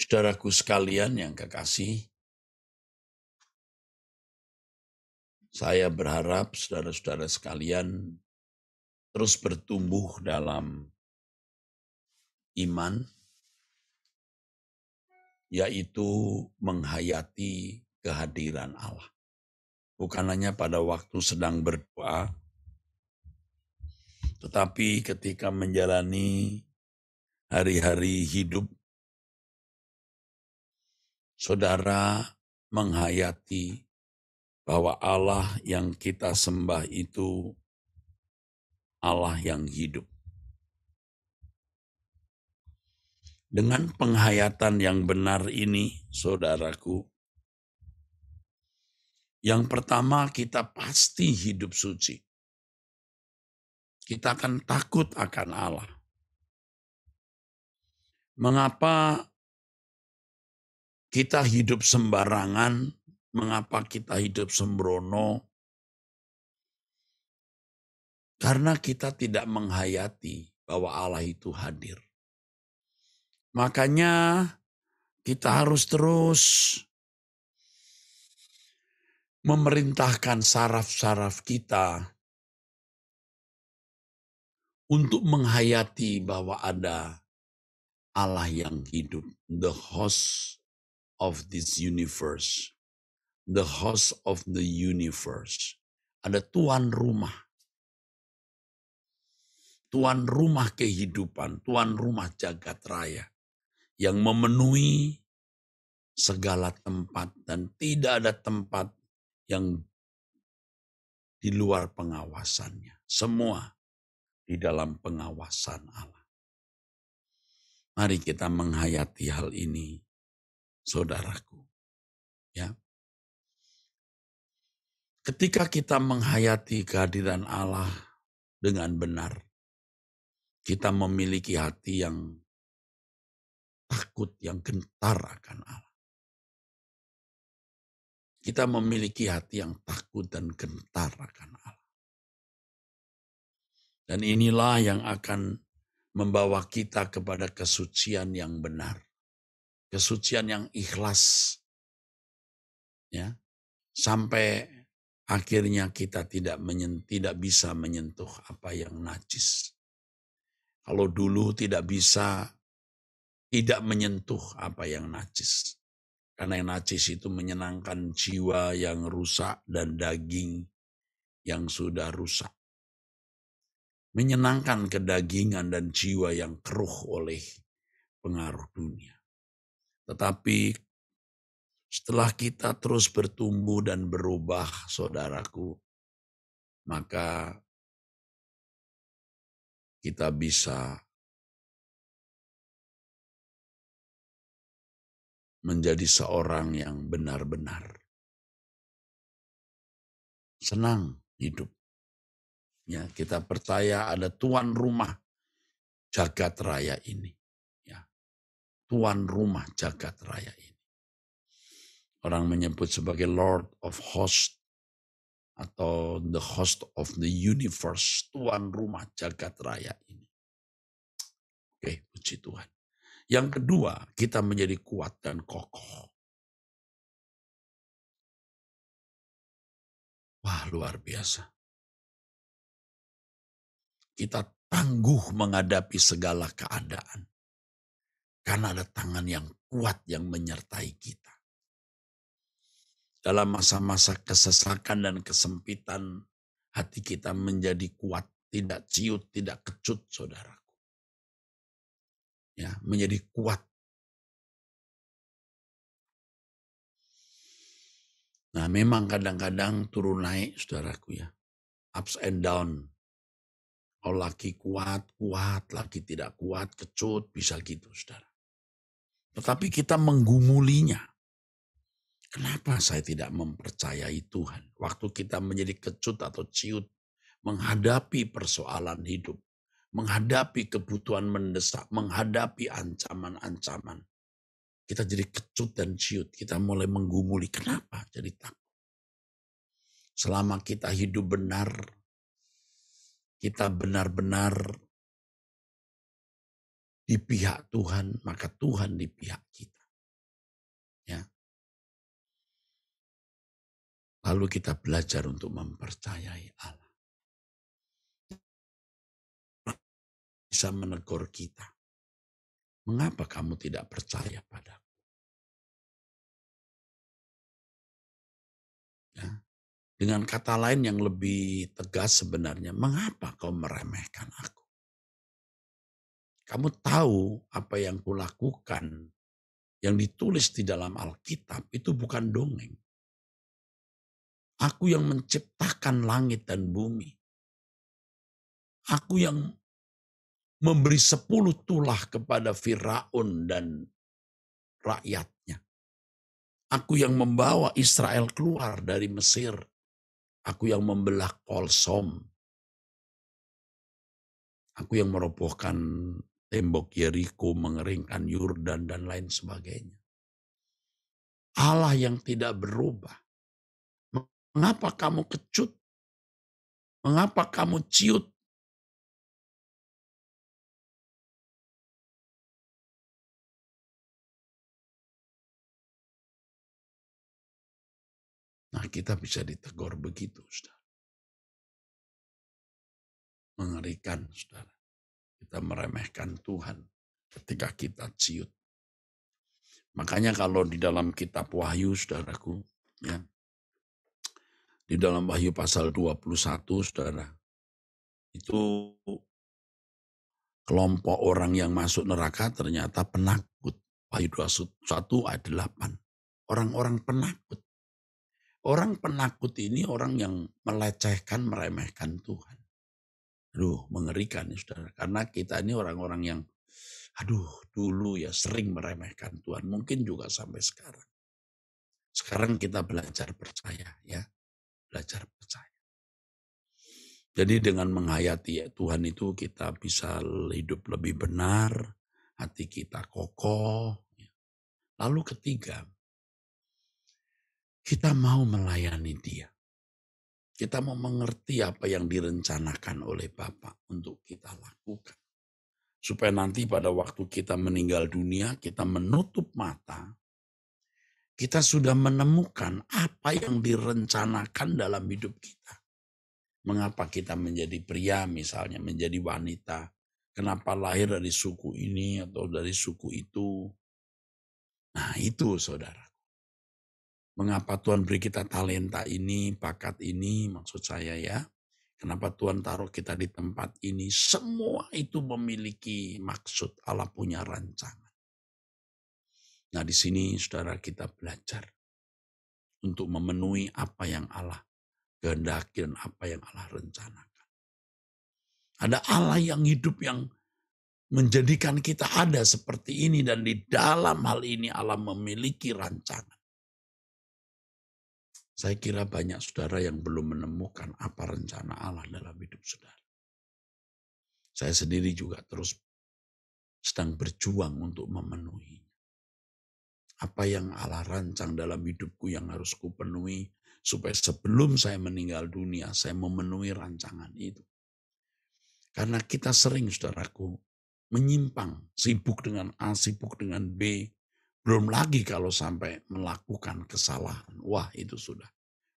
Saudaraku sekalian yang kekasih, saya berharap saudara-saudara sekalian terus bertumbuh dalam iman, yaitu menghayati kehadiran Allah. Bukan hanya pada waktu sedang berdoa, tetapi ketika menjalani hari-hari hidup, saudara menghayati bahwa Allah yang kita sembah itu Allah yang hidup. Dengan penghayatan yang benar ini, saudaraku, yang pertama kita pasti hidup suci. Kita akan takut akan Allah. Mengapa kita hidup sembarangan? Mengapa kita hidup sembrono? Karena kita tidak menghayati bahwa Allah itu hadir. Makanya kita harus terus memerintahkan saraf-saraf kita untuk menghayati bahwa ada Allah yang hidup, the host of this universe, the host of the universe. Ada tuan rumah kehidupan, tuan rumah jagat raya yang memenuhi segala tempat dan tidak ada tempat yang di luar pengawasannya. Semua di dalam pengawasan Allah. Mari kita menghayati hal ini, saudaraku. Ya. Ketika kita menghayati kehadiran Allah dengan benar, kita memiliki hati yang takut, yang gentar akan Allah. Kita memiliki hati yang takut dan gentar akan Allah. Dan inilah yang akan membawa kita kepada kesucian yang benar. Kesucian yang ikhlas. Ya. Sampai akhirnya kita tidak bisa menyentuh apa yang najis. Kalau dulu tidak bisa tidak menyentuh apa yang najis. Karena yang najis itu menyenangkan jiwa yang rusak dan daging yang sudah rusak. Menyenangkan kedagingan dan jiwa yang keruh oleh pengaruh dunia. Tetapi setelah kita terus bertumbuh dan berubah, saudaraku, maka kita bisa menjadi seorang yang benar-benar senang hidup. Ya, kita percaya ada tuan rumah jagat raya ini. Ya, tuan rumah jagat raya ini. Orang menyebut sebagai Lord of Hosts atau the host of the universe, tuan rumah jagat raya ini. Oke, puji Tuhan. Yang kedua, kita menjadi kuat dan kokoh. Wah, luar biasa. Kita tangguh menghadapi segala keadaan. Karena ada tangan yang kuat yang menyertai kita. Dalam masa-masa kesesakan dan kesempitan, hati kita menjadi kuat, tidak ciut, tidak kecut, saudaraku. Ya, menjadi kuat. Nah, memang kadang-kadang turun naik, saudaraku ya. Ups and down. Kalau lagi kuat, lagi tidak kuat, kecut, bisa gitu, saudara. Tetapi kita menggumulinya. Kenapa saya tidak mempercayai Tuhan? Waktu kita menjadi kecut atau ciut, menghadapi persoalan hidup, menghadapi kebutuhan mendesak, menghadapi ancaman-ancaman. Kita jadi kecut dan ciut, kita mulai menggumuli. Kenapa? Jadi takut. Selama kita hidup benar, kita benar-benar di pihak Tuhan, maka Tuhan di pihak kita. Lalu kita belajar untuk mempercayai Allah. Bisa menegur kita. Mengapa kamu tidak percaya padaku? Ya. Dengan kata lain yang lebih tegas sebenarnya, mengapa kau meremehkan aku? Kamu tahu apa yang kulakukan, yang ditulis di dalam Alkitab itu bukan dongeng. Aku yang menciptakan langit dan bumi. Aku yang memberi 10 tulah kepada Firaun dan rakyatnya. Aku yang membawa Israel keluar dari Mesir. Aku yang membelah Kolsom. Aku yang merobohkan tembok Yeriko, mengeringkan Yordan dan lain sebagainya. Allah yang tidak berubah. Mengapa kamu kecut? Mengapa kamu ciut? Nah, kita bisa ditegur begitu, saudara. Mengerikan, saudara. Kita meremehkan Tuhan ketika kita ciut. Makanya kalau di dalam kitab Wahyu, saudaraku, ya, di dalam Wahyu pasal 21, saudara, itu kelompok orang yang masuk neraka ternyata penakut. Wahyu 21 ayat 8. Orang-orang penakut. Orang penakut ini orang yang melecehkan, meremehkan Tuhan. Aduh, mengerikan ya saudara. Karena kita ini orang-orang yang, dulu ya sering meremehkan Tuhan. Mungkin juga sampai sekarang. Sekarang kita belajar percaya ya. Belajar percaya. Jadi dengan menghayati Tuhan itu kita bisa hidup lebih benar. Hati kita kokoh. Lalu ketiga, kita mau melayani Dia. Kita mau mengerti apa yang direncanakan oleh Bapa untuk kita lakukan. Supaya nanti pada waktu kita meninggal dunia, kita menutup mata, kita sudah menemukan apa yang direncanakan dalam hidup kita. Mengapa kita menjadi pria misalnya, menjadi wanita. Kenapa lahir dari suku ini atau dari suku itu. Nah itu saudara. Mengapa Tuhan beri kita talenta ini, bakat ini, maksud saya ya. Kenapa Tuhan taruh kita di tempat ini. Semua itu memiliki maksud, Allah punya rancangan. Nah di sini saudara kita belajar untuk memenuhi apa yang Allah kehendaki dan apa yang Allah rencanakan. Ada Allah yang hidup yang menjadikan kita ada seperti ini dan di dalam hal ini Allah memiliki rancangan. Saya kira banyak saudara yang belum menemukan apa rencana Allah dalam hidup saudara. Saya sendiri juga terus sedang berjuang untuk memenuhi. Apa yang Allah rancang dalam hidupku yang harus kupenuhi supaya sebelum saya meninggal dunia saya memenuhi rancangan itu. Karena kita sering saudaraku menyimpang, sibuk dengan A, sibuk dengan B. Belum lagi kalau sampai melakukan kesalahan. Wah itu sudah.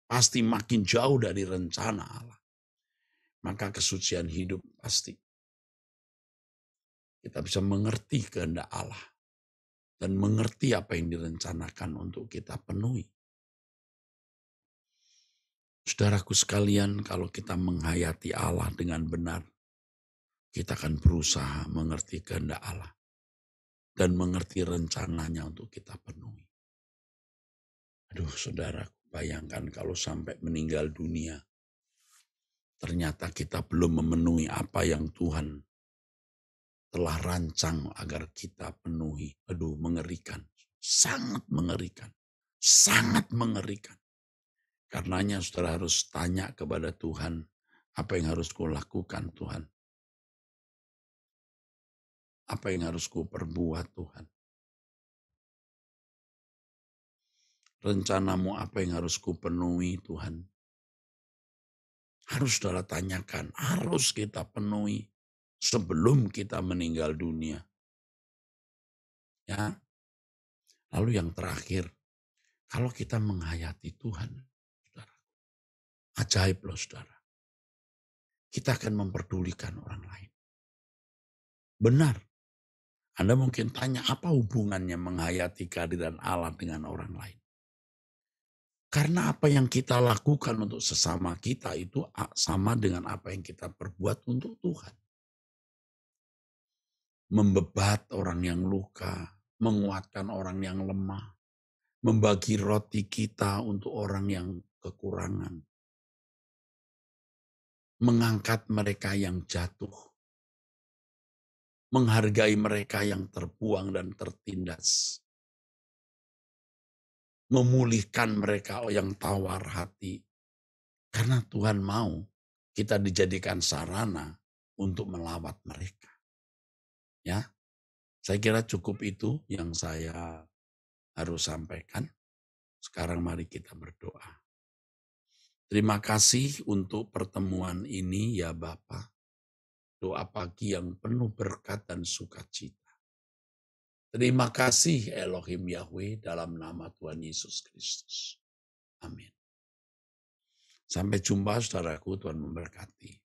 Pasti makin jauh dari rencana Allah. Maka kesucian hidup pasti. Kita bisa mengerti kehendak Allah. Dan mengerti apa yang direncanakan untuk kita penuhi. Saudaraku sekalian, kalau kita menghayati Allah dengan benar, kita akan berusaha mengerti kehendak Allah. Dan mengerti rencananya untuk kita penuhi. Aduh saudara, bayangkan kalau sampai meninggal dunia, ternyata kita belum memenuhi apa yang Tuhan telah rancang agar kita penuhi. Aduh mengerikan, sangat mengerikan, sangat mengerikan. Karenanya saudara harus tanya kepada Tuhan, apa yang harus kulakukan Tuhan? Apa yang harus kuperbuat Tuhan? Rencanamu apa yang harus kupenuhi Tuhan? Harus saudara tanyakan, harus kita penuhi sebelum kita meninggal dunia. Ya. Lalu yang terakhir, kalau kita menghayati Tuhan, saudara, Ajaib loh saudara. Kita akan memperdulikan orang lain. Benar. Anda mungkin tanya apa hubungannya menghayati kehadiran Allah dengan orang lain. Karena apa yang kita lakukan untuk sesama kita itu sama dengan apa yang kita perbuat untuk Tuhan. Membebat orang yang luka, menguatkan orang yang lemah, membagi roti kita untuk orang yang kekurangan, mengangkat mereka yang jatuh, menghargai mereka yang terbuang dan tertindas, memulihkan mereka yang tawar hati, karena Tuhan mau kita dijadikan sarana untuk melawat mereka. Ya, saya kira cukup itu yang saya harus sampaikan. Sekarang mari kita berdoa. Terima kasih untuk pertemuan ini ya Bapa. Doa pagi yang penuh berkat dan sukacita. Terima kasih Elohim Yahweh dalam nama Tuhan Yesus Kristus. Amin. Sampai jumpa saudaraku, Tuhan memberkati.